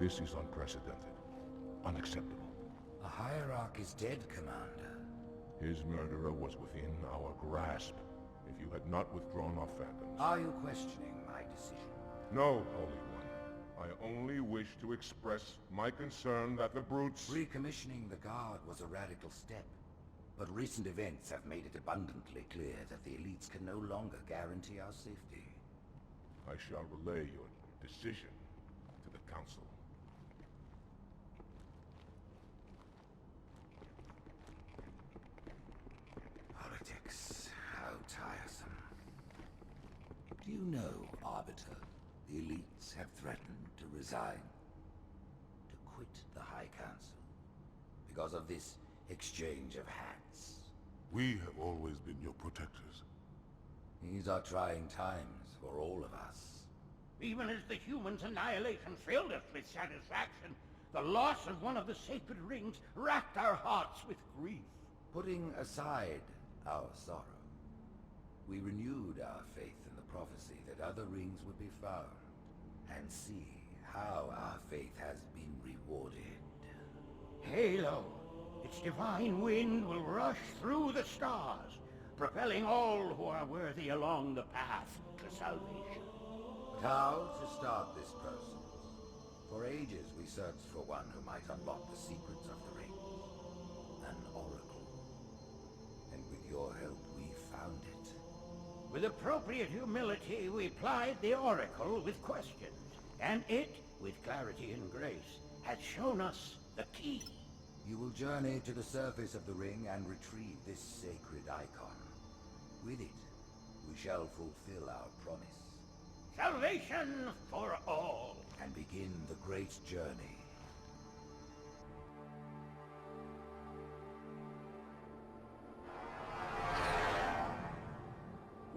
This is unprecedented. Unacceptable. The Hierarch is dead, Commander. His murderer was within our grasp. If you had not withdrawn our phantoms... Are you questioning my decision? No, Holy One. I only wish to express my concern that the brutes... Recommissioning the Guard was a radical step. But recent events have made it abundantly clear that the elites can no longer guarantee our safety. I shall relay your decision to the Council. Politics, how tiresome. Do you know, Arbiter, the elites have threatened to resign, to quit the High Council, because of this exchange of hats. We have always been your protectors. These are trying times for all of us. Even as the humans' annihilation filled us with satisfaction, the loss of one of the sacred rings racked our hearts with grief. Putting aside our sorrow, we renewed our faith in the prophecy that other rings would be found, and see how our faith has been rewarded. Halo, its divine wind will rush through the stars, propelling all who are worthy along the path to salvation. But how to start this process? For ages we searched for one who might unlock the secrets of the rings. An oracle. And with your help we found it. With appropriate humility, we plied the oracle with questions, and it, with clarity and grace, has shown us the key. You will journey to the surface of the ring and retrieve this sacred icon. With it, we shall fulfill our promise. Salvation for all. And begin the great journey.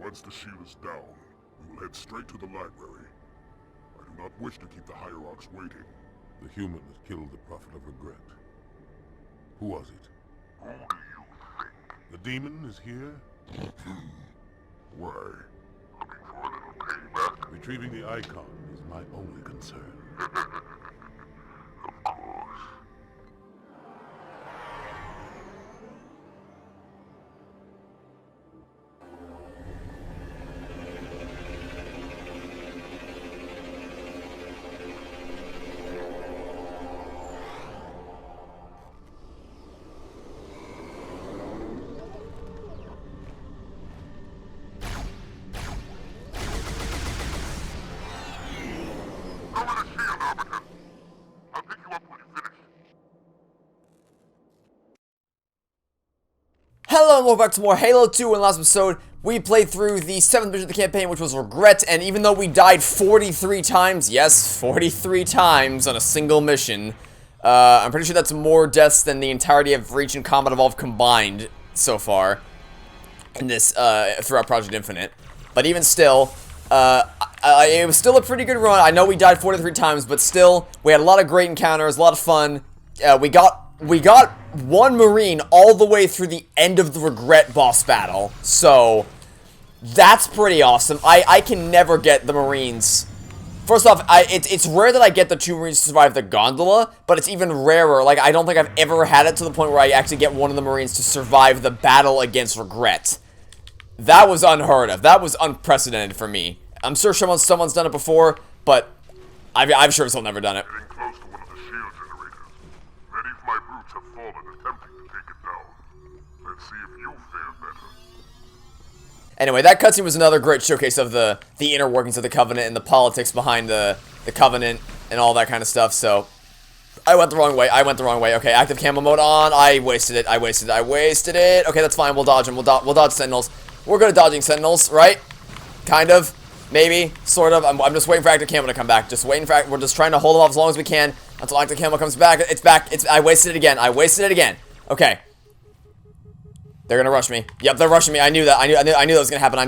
Once the shield is down, we will head straight to the library. I do not wish to keep the Hierarchs waiting. The human that killed the Prophet of Regret. Who was it? Who do you think? The demon is here? Why? Looking for a little payback? Retrieving the icon is my only concern. Of course. Hello and welcome back to more Halo 2. In the last episode, we played through the 7th mission of the campaign, which was Regret, and even though we died 43 times, yes, 43 times on a single mission, I'm pretty sure that's more deaths than the entirety of Reach and Combat Evolved combined so far in this, throughout Project Infinite. But even still, it was still a pretty good run. I know we died 43 times, but still, we had a lot of great encounters, a lot of fun. We got one Marine all the way through the end of the Regret boss battle, so that's pretty awesome. I can never get the Marines. First off, it's rare that I get the 2 Marines to survive the gondola, but it's even rarer. Like, I don't think I've ever had it to the point where I actually get one of the Marines to survive the battle against Regret. That was unheard of. That was unprecedented for me. I'm sure someone's done it before, but I've sure as hell never done it. Getting close to one of the shield generators. Many of my brutes have fallen attempting to take it down. Let's see if you fare better. Anyway, that cutscene was another great showcase of the inner workings of the Covenant and the politics behind the Covenant and all that kind of stuff, so I went the wrong way. Okay, active camo mode on. I wasted it. Okay, that's fine. We'll dodge them. We'll dodge Sentinels. We're good at dodging Sentinels, right? Kind of. Maybe. Sort of. I'm just waiting for active camo to come back. We're just trying to hold them off as long as we can until active camo comes back. It's back. I wasted it again. Okay. They're gonna rush me. Yep, they're rushing me. I knew that. I knew that was gonna happen.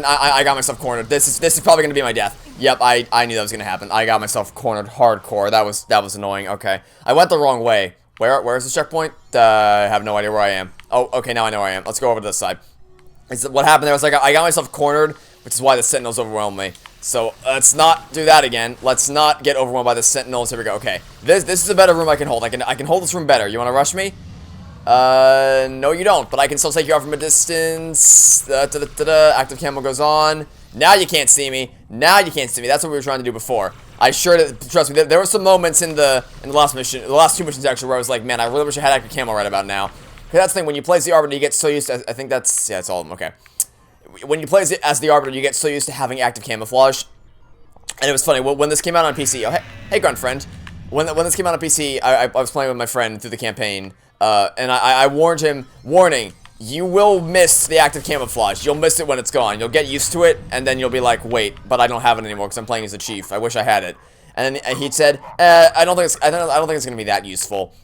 I got myself cornered. This is probably gonna be my death. Yep, I knew that was gonna happen. I got myself cornered hardcore. That was annoying. Okay. I went the wrong way. Where's the checkpoint? I have no idea where I am. Oh, okay, now I know where I am. Let's go over to this side. What happened there was like I got myself cornered, which is why the Sentinels overwhelmed me. So let's not do that again. Let's not get overwhelmed by the sentinels. Here we go. Okay, this is a better room I can hold. I can hold this room better. You want to rush me? No, you don't. But I can still take you out from a distance. Active camo goes on. Now you can't see me. Now you can't see me. That's what we were trying to do before. I sure did. Trust me. There were some moments in the last mission, the last 2 missions actually, where I was like, man, I really wish I had active camo right about now. Because that's the thing. When you play as the Arbiter, you get so used to. I think that's it's all of them. Okay. When you play as the Arbiter, you get so used to having active camouflage. And it was funny, when this came out on PC, oh, hey grunt friend. When this came out on PC, I was playing with my friend through the campaign, and I warned him, warning, you will miss the active camouflage. You'll miss it when it's gone. You'll get used to it, and then you'll be like, wait, but I don't have it anymore because I'm playing as a chief. I wish I had it. And then he said, I don't think it's gonna be that useful.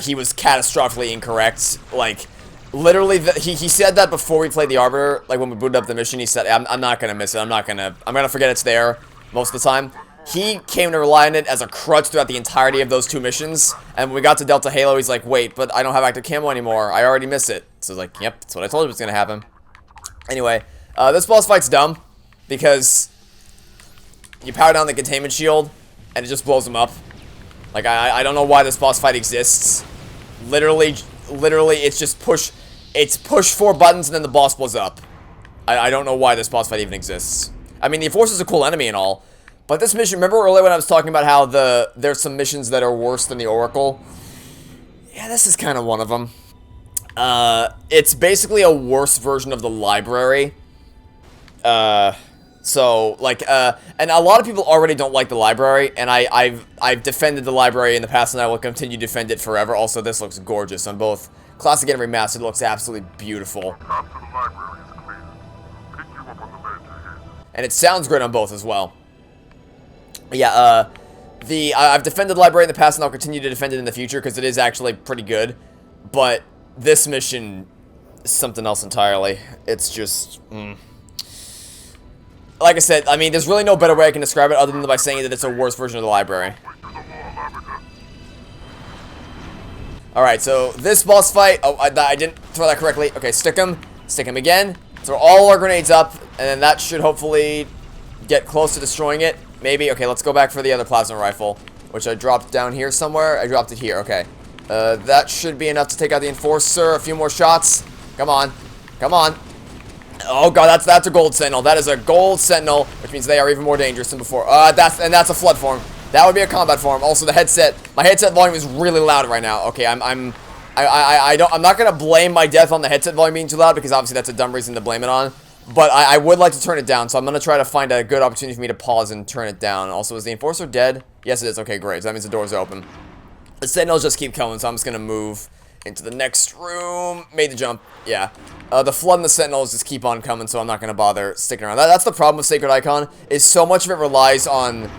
He was catastrophically incorrect. Like, literally, he said that before we played the Arbiter. Like when we booted up the mission, he said, I'm not gonna miss it. I'm gonna forget it's there most of the time. He came to rely on it as a crutch throughout the entirety of those 2 missions. And when we got to Delta Halo, he's like, wait, but I don't have active camo anymore. I already miss it. So I was like, yep, that's what I told you was gonna happen. Anyway, this boss fight's dumb because you power down the containment shield and it just blows him up. Like, I don't know why this boss fight exists. Literally, it's just push 4 buttons and then the boss blows up. I don't know why this boss fight even exists. I mean, the Enforcer's a cool enemy and all, but this mission, remember earlier when I was talking about how there's some missions that are worse than the Oracle? Yeah, this is kind of one of them. It's basically a worse version of the library. So, like, and a lot of people already don't like the library, and I've defended the library in the past, and I will continue to defend it forever. Also, this looks gorgeous on both Classic and Remastered. It looks absolutely beautiful. Path to the library is clear. Pick you up on the ledge ahead. And it sounds great on both as well. Yeah, I've defended the library in the past, and I'll continue to defend it in the future, because it is actually pretty good. But this mission is something else entirely. It's just, like I said, I mean, there's really no better way I can describe it other than by saying that it's a worse version of the library. Alright, so this boss fight, oh, I didn't throw that correctly. Okay, stick him again, throw all our grenades up, and then that should hopefully get close to destroying it. Maybe. Okay, let's go back for the other plasma rifle, which I dropped down here somewhere. I dropped it here. Okay. That should be enough to take out the Enforcer. A few more shots. Come on. Come on. Oh god, that's a gold sentinel. That is a gold sentinel, which means they are even more dangerous than before. That's a flood form. That would be a combat form. Also, the headset. My headset volume is really loud right now. Okay, I'm not gonna blame my death on the headset volume being too loud, because obviously that's a dumb reason to blame it on. But I would like to turn it down, so I'm going to try to find a good opportunity for me to pause and turn it down. Also, is the Enforcer dead? Yes, it is. Okay, great. So that means the door's open. The Sentinels just keep coming, so I'm just going to move into the next room. Made the jump. Yeah. The Flood and the Sentinels just keep on coming, so I'm not going to bother sticking around. That's the problem with Sacred Icon, is so much of it relies on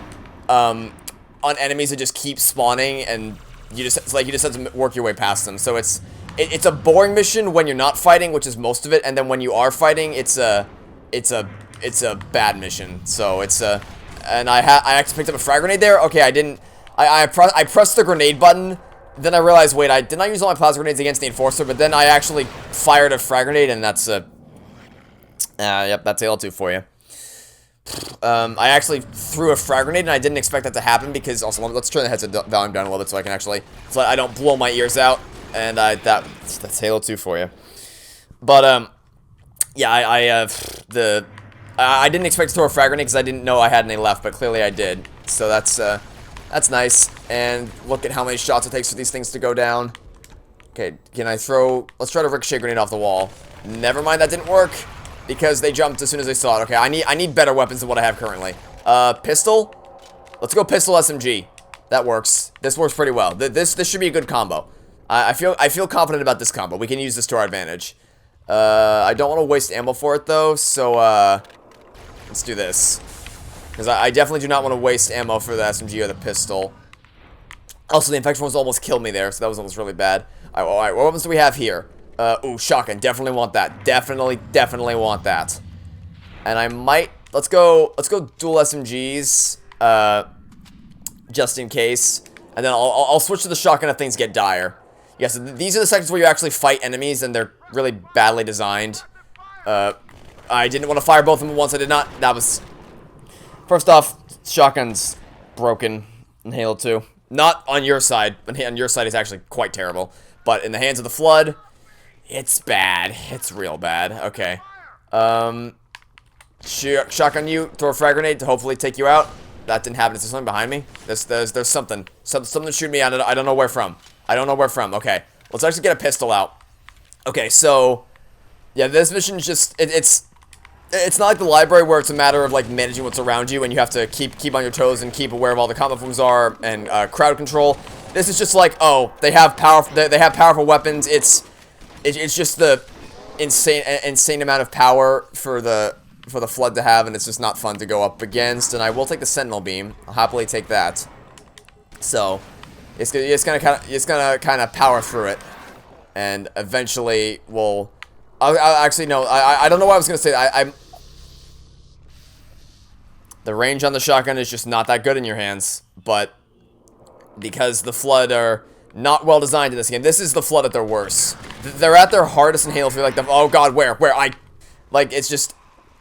enemies that just keep spawning, and you just have to work your way past them. So it's a boring mission when you're not fighting, which is most of it, and then when you are fighting, it's a bad mission. So and I actually picked up a frag grenade there. Okay, I pressed the grenade button, then I realized, wait, I did not use all my plasma grenades against the Enforcer, but then I actually fired a frag grenade, and that's yep, that's AL2 for you. I actually threw a frag grenade, and I didn't expect that to happen, because also, let's turn the headset volume down a little bit so I can actually, so I don't blow my ears out. And that's Halo 2 for you. But yeah, I didn't expect to throw a frag grenade because I didn't know I had any left, but clearly I did. So that's nice. And look at how many shots it takes for these things to go down. Okay, let's try to ricochet grenade off the wall. Never mind, that didn't work because they jumped as soon as they saw it. Okay, I need better weapons than what I have currently. Pistol. Let's go pistol SMG. That works. This works pretty well. This should be a good combo. I feel confident about this combo. We can use this to our advantage. I don't want to waste ammo for it though, so let's do this. Because I definitely do not want to waste ammo for the SMG or the pistol. Also, the infection ones almost killed me there, so that was almost really bad. Alright, what weapons do we have here? Ooh, shotgun. Definitely want that. Definitely want that. And I might, let's go dual SMGs, just in case. And then I'll switch to the shotgun if things get dire. Yes, these are the sections where you actually fight enemies, and they're really badly designed. I didn't want to fire both of them at once. I did not. That was First off, shotgun's broken in Halo 2. Not on your side, but on your side it's actually quite terrible. But in the hands of the Flood, it's bad. It's real bad. Okay. Shotgun you, throw a frag grenade to hopefully take you out. That didn't happen. Is there something behind me? There's something. Something shooting me. I don't know where from. I don't know where from. Okay. Let's actually get a pistol out. Okay, so yeah, this mission is just it's not like the library where it's a matter of like managing what's around you and you have to keep on your toes and keep aware of all the combat forms are and crowd control. This is just like, oh, they have powerful weapons. It's just the insane amount of power for the Flood to have, and it's just not fun to go up against. And I will take the Sentinel beam. I'll happily take that. So it's gonna kind of power through it, and eventually we'll. Actually no, I don't know what I was gonna say. The range on the shotgun is just not that good in your hands, but because the Flood are not well designed in this game. This is the Flood at their worst. They're at their hardest in Halo 3. Like, oh god, where? Like, it's just,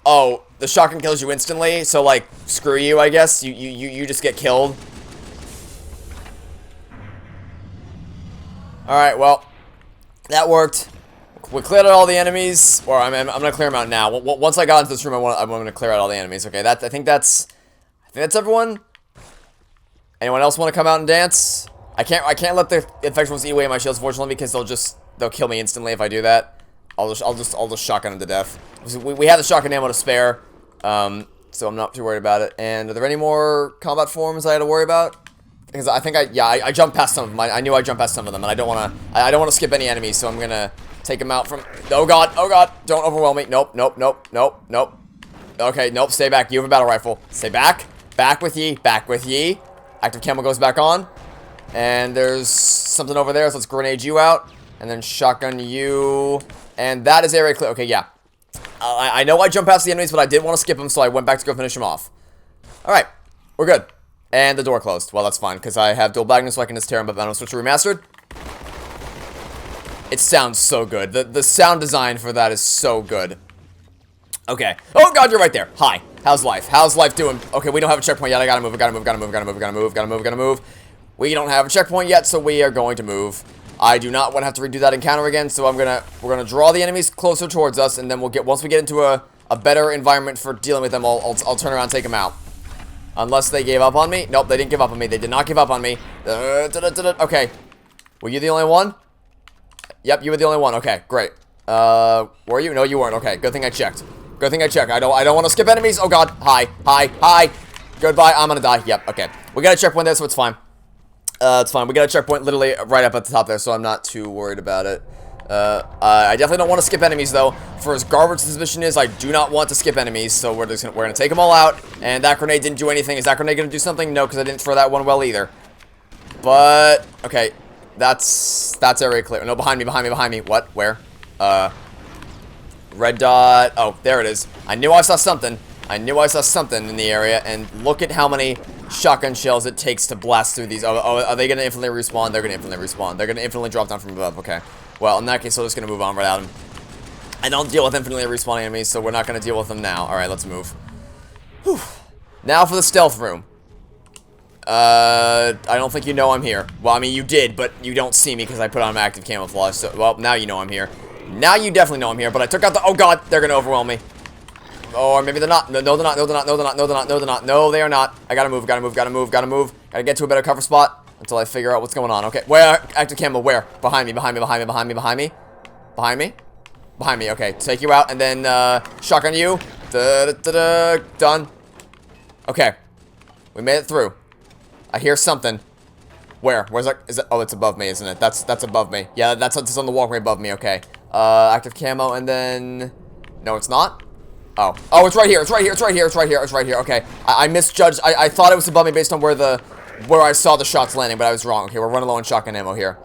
oh, the shotgun kills you instantly, so like, screw you, I guess. You just get killed. Alright, well, that worked. We cleared out all the enemies, or I'm gonna clear them out now. Once I got into this room, I'm gonna clear out all the enemies. Okay, I think that's everyone. Anyone else want to come out and dance? I can't let the infection ones eat away my shields, fortunately, because they'll kill me instantly if I do that. I'll just shotgun them to death. We have the shotgun ammo to spare, so I'm not too worried about it. And are there any more combat forms I had to worry about? Because I think I jumped past some of them. I knew I jumped past some of them, and I don't wanna skip any enemies, so I'm gonna take them out from. Oh god, don't overwhelm me. Nope. Okay, nope. Stay back. You have a battle rifle. Stay back. Back with ye. Active camo goes back on. And there's something over there, so let's grenade you out. And then shotgun you. And that is area clear. Okay, yeah. I know I jumped past the enemies, but I didn't want to skip them, so I went back to go finish them off. Alright, we're good. And the door closed. Well, that's fine, because I have dual bagging, so I can just tear them up. I'm going to switch to remastered. It sounds so good. The sound design for that is so good. Okay. Oh god, you're right there. Hi. How's life? How's life doing? Okay, we don't have a checkpoint yet. I gotta move. We don't have a checkpoint yet, so we are going to move. I do not want to have to redo that encounter again, so we're gonna draw the enemies closer towards us, and then once we get into a better environment for dealing with them, I'll turn around and take them out. Unless they gave up on me. Nope, they didn't give up on me. They did not give up on me. Okay. Were you the only one? Yep, you were the only one. Okay, great. Were you? No, you weren't. Okay, good thing I checked. I don't want to skip enemies. Oh god. Hi. Goodbye. I'm gonna die. Yep, okay. We got a checkpoint there, so it's fine. It's fine. We got a checkpoint literally right up at the top there, so I'm not too worried about it. I definitely don't want to skip enemies, though. For as garbage this mission is, I do not want to skip enemies, so we're gonna take them all out. And that grenade didn't do anything. Is that grenade gonna do something? No, because I didn't throw that one well either. But okay, that's area clear. No, behind me. What? Where? Red dot. Oh, there it is. I knew I saw something. in the area, and look at how many shotgun shells it takes to blast through these. Oh, are they gonna infinitely respawn? They're gonna infinitely respawn. They're gonna infinitely drop down from above. Okay. Well, in that case, we're just gonna move on without them. I don't deal with infinitely respawning enemies, so we're not gonna deal with them now. Alright, let's move. Whew. Now for the stealth room. I don't think you know I'm here. Well, I mean, you did, but you don't see me because I put on active camouflage, so, well, now you know I'm here. Now you definitely know I'm here, but I took out the, oh god, they're gonna overwhelm me. Oh, or maybe they're not. No, they're not. No, they are not. I gotta move. Gotta get to a better cover spot until I figure out what's going on. Okay, where? Active camo, where? Behind me. Okay, take you out, and then, shotgun you. Done. Okay. We made it through. I hear something. Where? Where's that? Is it? Oh, it's above me, isn't it? That's above me. Yeah, that's on the walkway above me. Okay. Active camo, and then... No, it's not. Oh, it's right here. Okay. I misjudged. I thought it was above me based on where I saw the shots landing, but I was wrong. Okay, we're running low on shotgun ammo here.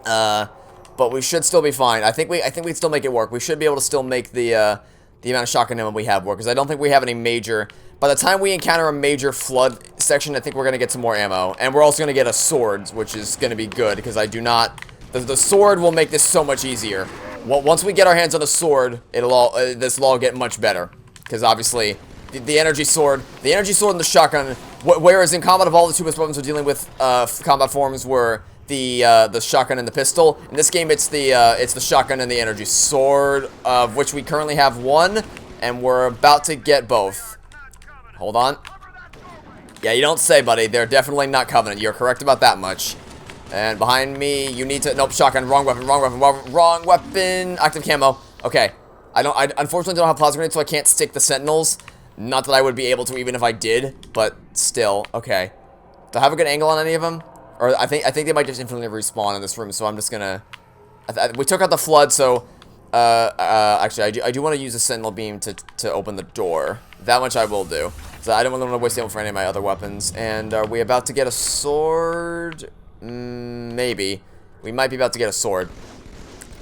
But we should still be fine. I think we'd still make it work. We should be able to still make the amount of shotgun ammo we have work, because I don't think we have any major... By the time we encounter a major flood section, I think we're going to get some more ammo. And we're also going to get a sword, which is going to be good, because I do not... The sword will make this so much easier. Well, once we get our hands on the sword, this will all get much better. Because obviously, the energy sword. The energy sword and the shotgun. Whereas in Combat Evolved, the two best weapons we're dealing with combat forms were the shotgun and the pistol. In this game, it's the shotgun and the energy sword, of which we currently have one, and we're about to get both. Hold on. Yeah, you don't say, buddy. They're definitely not Covenant. You're correct about that much. And behind me, you need to... Nope, shotgun. Wrong weapon, wrong weapon, wrong weapon. Active camo. Okay. I unfortunately don't have plasma grenades, so I can't stick the sentinels. Not that I would be able to even if I did, but still. Okay. Do I have a good angle on any of them? Or I think they might just infinitely respawn in this room, so I'm just gonna... we took out the flood, so... actually, I do want to use a sentinel beam to open the door. That much I will do. So I don't want to waste ammo for any of my other weapons. And are we about to get a sword? Maybe. We might be about to get a sword.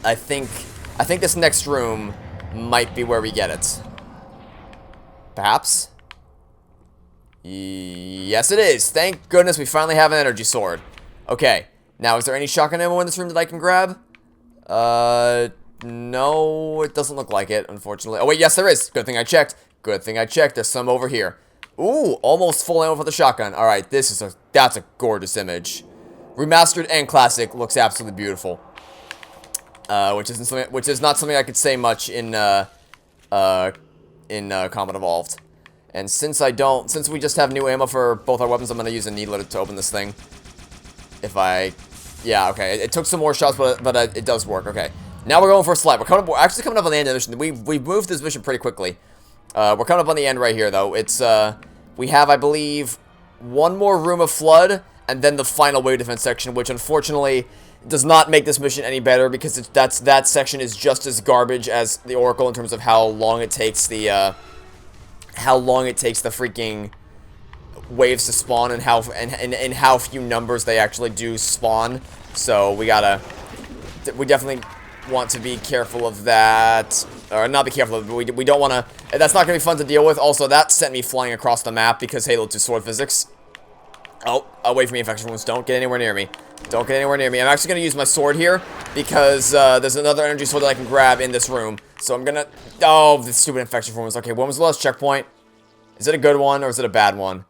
I think this next room might be where we get it. Perhaps? Yes, it is. Thank goodness we finally have an energy sword. Okay. Now, is there any shotgun ammo in this room that I can grab? No, it doesn't look like it, unfortunately. Oh, wait, yes, there is. Good thing I checked. Good thing I checked. There's some over here. Ooh, almost full ammo for the shotgun. All right, that's a gorgeous image. Remastered and classic, looks absolutely beautiful. Which is not something I could say much in Combat Evolved. And since we just have new ammo for both our weapons, I'm gonna use a needler to open this thing. Yeah, okay. It took some more shots, but it does work. Okay. Now we're going for a slide. We're actually coming up on the end of the mission. We've moved this mission pretty quickly. We're coming up on the end right here, though. It's, we have, I believe, one more room of flood, and then the final wave defense section, which unfortunately does not make this mission any better, because that section is just as garbage as the Oracle in terms of how long it takes the freaking waves to spawn, and how few numbers they actually do spawn. So we definitely want to be careful of that, or not be careful of it, but we don't want to. That's not gonna be fun to deal with. Also, that sent me flying across the map because Halo 2 sword physics. Oh, away from me, infection wounds. Don't get anywhere near me. Don't get anywhere near me. I'm actually gonna use my sword here because there's another energy sword that I can grab in this room. So I'm gonna. Oh, the stupid infection wounds. Okay, when was the last checkpoint? Is it a good one or is it a bad one?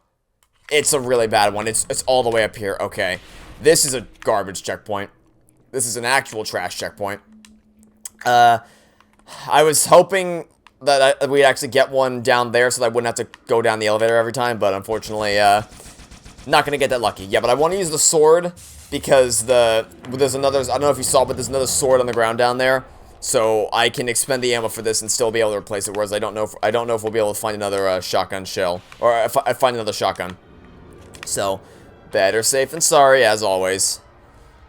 It's a really bad one. It's all the way up here. Okay, this is a garbage checkpoint. This is an actual trash checkpoint. I was hoping that we'd actually get one down there so that I wouldn't have to go down the elevator every time, but unfortunately, not gonna get that lucky. Yeah, but I want to use the sword because there's another, I don't know if you saw, but there's another sword on the ground down there, so I can expend the ammo for this and still be able to replace it, whereas I don't know if we'll be able to find another shotgun shell, or if I find another shotgun. So, better safe than sorry, as always.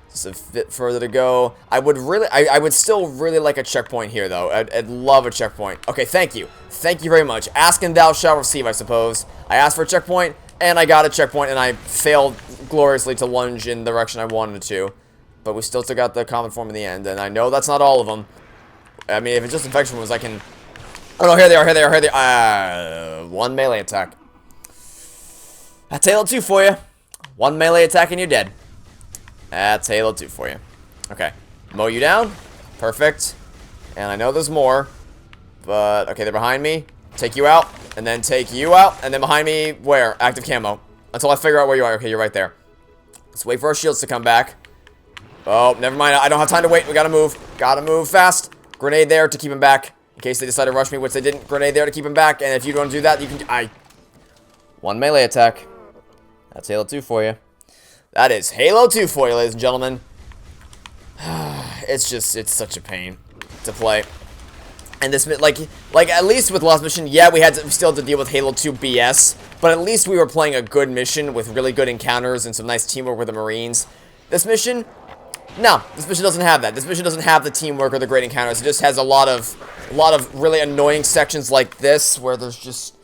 Just a bit further to go. I would still really like a checkpoint here, though. I'd love a checkpoint. Okay, thank you. Thank you very much. Ask and thou shalt receive, I suppose. I asked for a checkpoint, and I got a checkpoint, and I failed gloriously to lunge in the direction I wanted to. But we still took out the common form in the end, and I know that's not all of them. I mean, if it's just infection wounds, I can... Oh, no, here they are. One melee attack. That's Halo 2 for you. One melee attack and you're dead. That's Halo 2 for you. Okay. Mow you down. Perfect. And I know there's more. But, okay, they're behind me. Take you out. And then take you out. And then behind me, where? Active camo. Until I figure out where you are. Okay, you're right there. Let's wait for our shields to come back. Oh, never mind. I don't have time to wait. We gotta move. Gotta move fast. Grenade there to keep him back. In case they decide to rush me, which they didn't. Grenade there to keep him back. And if you don't do that, you can... One melee attack. That's Halo 2 for you. That is Halo 2 for you, ladies and gentlemen. It's such a pain to play. And this, like at least with last mission, yeah, we still had to deal with Halo 2 BS, but at least we were playing a good mission with really good encounters and some nice teamwork with the Marines. This mission, no, this mission doesn't have that. This mission doesn't have the teamwork or the great encounters. It just has a lot of really annoying sections like this, where there's just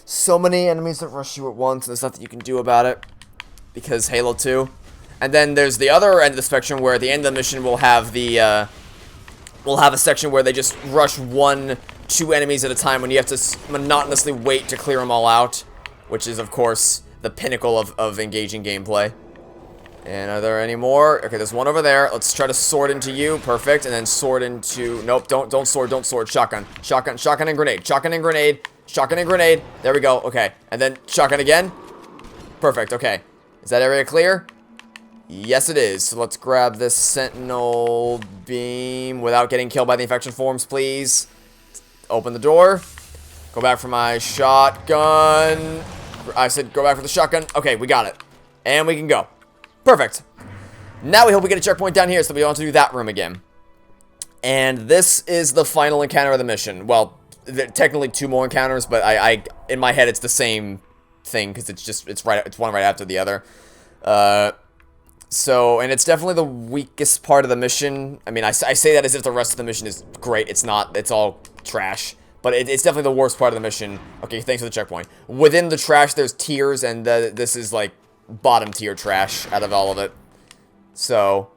so many enemies that rush you at once, and there's nothing you can do about it. Because Halo 2. And then there's the other end of the spectrum where at the end of the mission we'll have a section where they just rush 1-2 enemies at a time when you have to monotonously wait to clear them all out, which is of course the pinnacle of engaging gameplay. And are there any more? Okay, there's one over there. Let's try to sword into you. Perfect. And then sword into... Nope, don't sword. Shotgun and grenade. Shotgun and grenade. There we go. Okay. And then shotgun again. Perfect. Okay. Is that area clear? Yes, it is. So let's grab this sentinel beam without getting killed by the infection forms, please. Open the door. Go back for my shotgun. I said go back for the shotgun. Okay, we got it. And we can go. Perfect. Now we hope we get a checkpoint down here so we don't have to do that room again. And this is the final encounter of the mission. Well, technically 2 more encounters, but I in my head it's the same thing because it's one right after the other. So, and it's definitely the weakest part of the mission. I mean, I say that as if the rest of the mission is great. It's not. It's all trash. But it's definitely the worst part of the mission. Okay, thanks for the checkpoint. Within the trash, there's tiers, and this is, like, bottom tier trash out of all of it. So,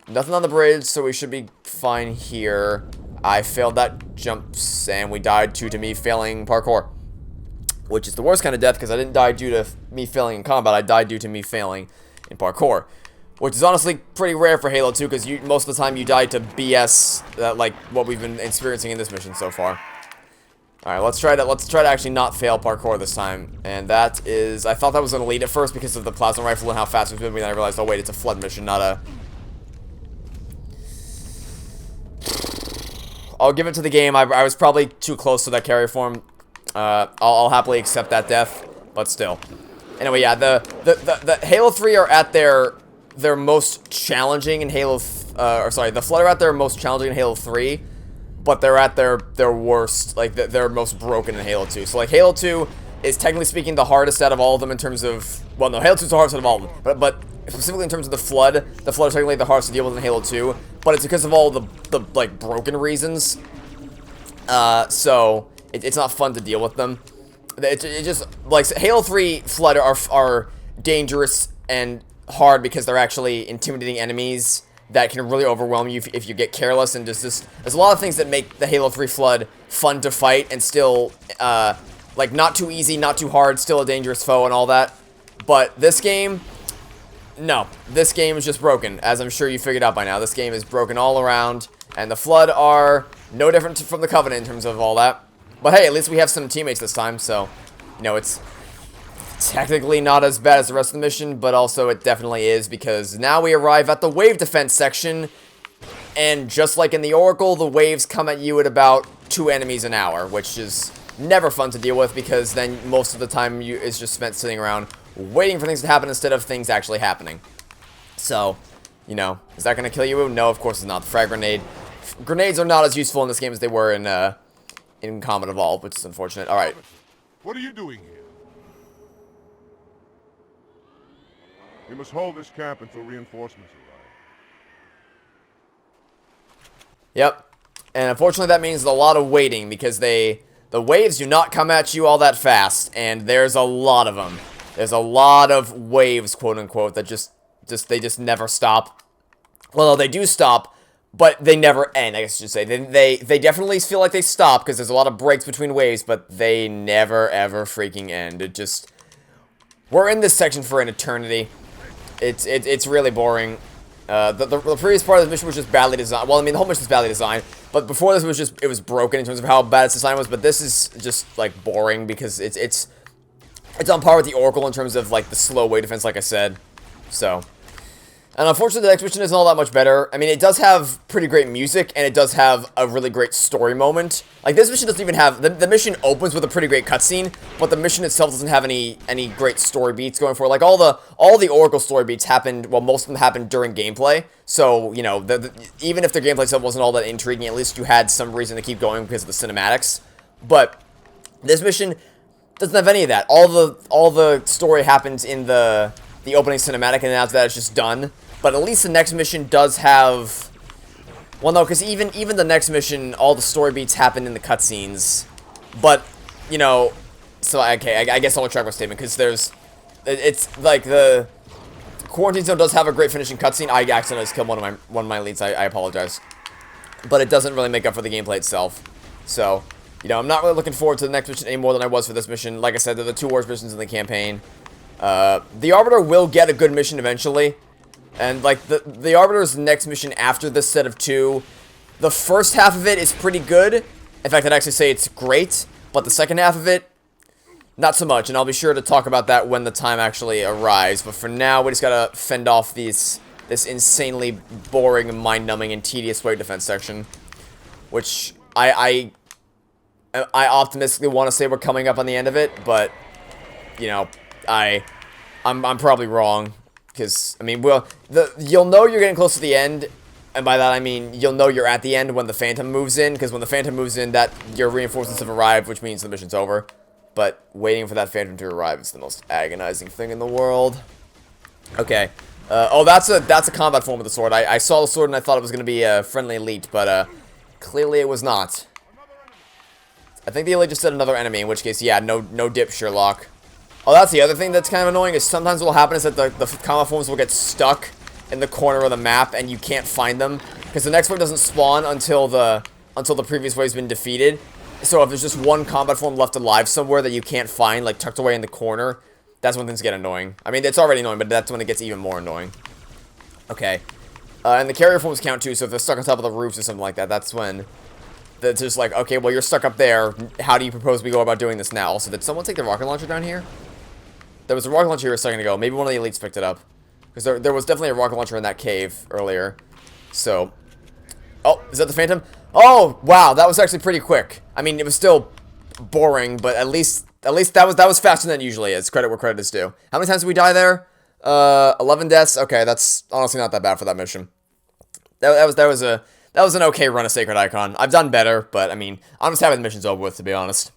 nothing on the bridge, so we should be fine here. I failed that jump, and we died due to me failing parkour. Which is the worst kind of death, because I didn't die due to me failing in combat. I died due to me failing in parkour. Which is honestly pretty rare for Halo 2, because most of the time you die to BS, like what we've been experiencing in this mission so far. Alright, let's try to actually not fail parkour this time. And that is, I thought that was an elite at first because of the plasma rifle and how fast it was moving, and then I realized, oh wait, it's a flood mission, not a... I'll give it to the game. I was probably too close to that carrier form. I'll happily accept that death, but still. Anyway, yeah, the Halo 3 are at their most challenging in Halo, the Flood are at their most challenging in Halo 3, but they're at their worst, like, they're most broken in Halo 2. So, like, Halo 2 is technically speaking the hardest out of all of them in terms of, well, no, Halo 2 is the hardest out of all of them, but specifically in terms of the Flood is technically the hardest to deal with in Halo 2, but it's because of all the like, broken reasons. So, it's not fun to deal with them. It just, like, Halo 3 Flood are dangerous and hard because they're actually intimidating enemies that can really overwhelm you if you get careless, and there's a lot of things that make the Halo 3 Flood fun to fight and still, like, not too easy, not too hard, still a dangerous foe and all that. But this game, no. This game is just broken, as I'm sure you figured out by now. This game is broken all around, and the Flood are no different from the Covenant in terms of all that. But hey, at least we have some teammates this time, so, you know, it's technically not as bad as the rest of the mission, but also it definitely is, because now we arrive at the wave defense section, and just like in the Oracle, the waves come at you at about 2 enemies an hour, which is never fun to deal with, because then most of the time is just spent sitting around waiting for things to happen instead of things actually happening. So, you know, is that going to kill you? No, of course it's not. The frag grenade. Grenades are not as useful in this game as they were in Combat Evolved, which is unfortunate. Alright. What are you doing here? We must hold this camp until reinforcements arrive. Yep. And unfortunately that means a lot of waiting, because the waves do not come at you all that fast, and there's a lot of them. There's a lot of waves, quote unquote, that they just never stop. Well, no, they do stop, but they never end, I guess I should say. They definitely feel like they stop, because there's a lot of breaks between waves, but they never ever freaking end. It just... We're in this section for an eternity. It's really boring. The previous part of the mission was just badly designed. Well, I mean, the whole mission is badly designed, but before this it was broken in terms of how bad its design was, but this is just, like, boring, because it's on par with the Oracle in terms of, like, the slow wave defense, like I said. So, and unfortunately, the next mission isn't all that much better. I mean, it does have pretty great music, and it does have a really great story moment. Like, this mission doesn't even have... The mission opens with a pretty great cutscene, but the mission itself doesn't have any great story beats going for it. Like, all the Oracle story beats happened... Well, most of them happened during gameplay. So, you know, even if the gameplay itself wasn't all that intriguing, at least you had some reason to keep going because of the cinematics. But this mission doesn't have any of that. All the story happens in the opening cinematic, and then after that it's just done. But at least the next mission does have... Well, no, because even the next mission, all the story beats happen in the cutscenes. But, you know... So, okay, I guess I'll retract my statement, because it's, like, the Quarantine Zone does have a great finishing cutscene. I accidentally just killed one of my elites, I apologize. But it doesn't really make up for the gameplay itself. So, you know, I'm not really looking forward to the next mission any more than I was for this mission. Like I said, they're the 2 worst missions in the campaign. The Arbiter will get a good mission eventually. And, like, the Arbiter's next mission after this set of 2, the first half of it is pretty good. In fact, I'd actually say it's great. But the second half of it, not so much, and I'll be sure to talk about that when the time actually arrives. But for now, we just gotta fend off this insanely boring, mind-numbing, and tedious wave defense section, which I optimistically want to say we're coming up on the end of it, but you know, I'm probably wrong, because I mean, you'll know you're getting close to the end, and by that I mean you'll know you're at the end when the Phantom moves in, because when the Phantom moves in, that your reinforcements have arrived, which means the mission's over. But waiting for that Phantom to arrive is the most agonizing thing in the world. Okay. Oh, that's a combat form of the sword. I saw the sword and I thought it was going to be a friendly elite, but clearly it was not. I think the elite just said another enemy, in which case, yeah, no dip, Sherlock. Oh, that's the other thing that's kind of annoying, is sometimes what will happen is that the combat forms will get stuck in the corner of the map and you can't find them, because the next wave doesn't spawn until the previous wave's been defeated. So if there's just one combat form left alive somewhere that you can't find, like tucked away in the corner, that's when things get annoying. I mean, it's already annoying, but that's when it gets even more annoying. Okay. And the carrier forms count too, so if they're stuck on top of the roofs or something like that, that's when it's just like, okay, well, you're stuck up there. How do you propose we go about doing this now? Also, did someone take the rocket launcher down here? There was a rocket launcher here a second ago. Maybe one of the elites picked it up. Because there was definitely a rocket launcher in that cave earlier. So. Oh, is that the Phantom? Oh, wow, that was actually pretty quick. I mean, it was still boring, but at least that was faster than it usually is. Credit where credit is due. How many times did we die there? 11 deaths. Okay, that's honestly not that bad for that mission. That was an okay run of Sacred Icon. I've done better, but I mean, I'm just happy the mission's over with, to be honest.